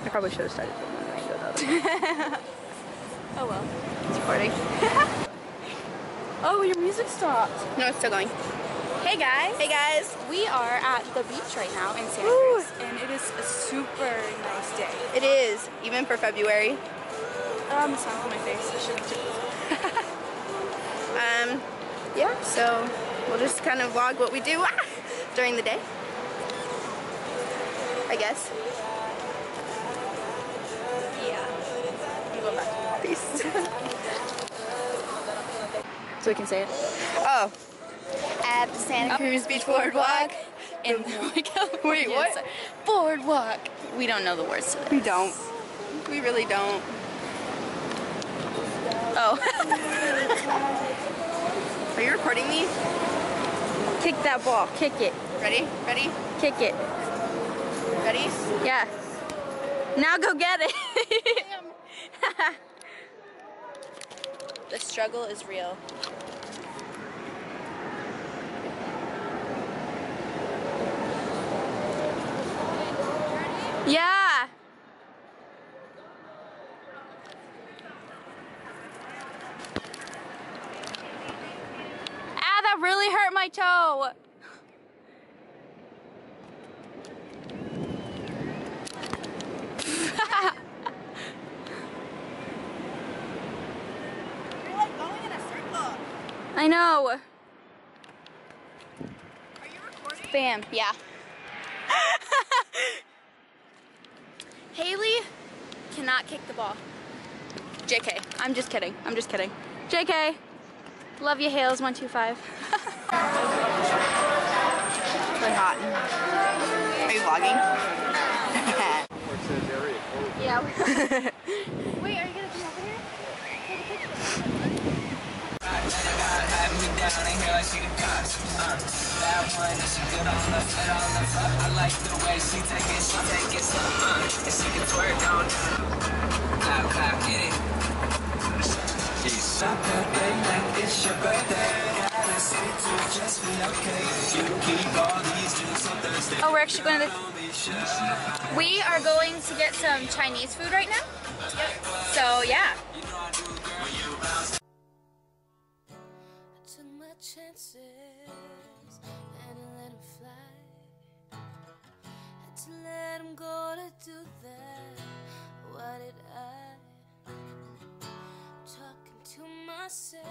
I probably should have started filming the mango though. Oh well. It's recording. Oh, your music stopped. No, it's still going. Hey guys. Hey guys. We are at the beach right now in Santa Cruz, and it is a super nice day. It is, even for February. The smile on my face. I shouldn't have Yeah, so we'll just kind of vlog what we do during the day, I guess. Yeah. I'm going back. Peace. So we can say it. Oh. At the Santa Cruz Beach Boardwalk. In Wait, what? Boardwalk. We don't know the words to this. We don't. We really don't. Oh. Are you recording me? Kick that ball. Kick it. Ready? Ready? Kick it. Ready? Yeah. Now go get it. The struggle is real. Yeah. Ah, that really hurt my toe. You're like going in a circle. I know. Are you recording? Bam. Yeah. Haley cannot kick the ball. JK. I'm just kidding. I'm just kidding. JK. Love you, Hales 125. It's really hot. Are you vlogging? Yeah. Wait, are you gonna come over here? Take a picture. I like the way she take it slow, and she can twerk on it. Clap, clap, get it. Stop that thing like it's your birthday. Gotta say to just be okay. You keep all these drinks on Thursday. Oh, we're actually going to We are going to get some Chinese food right now. Yep. So, yeah. Took my chances and I let him fly. Had to let him go to do that. Why did I? Talking to myself.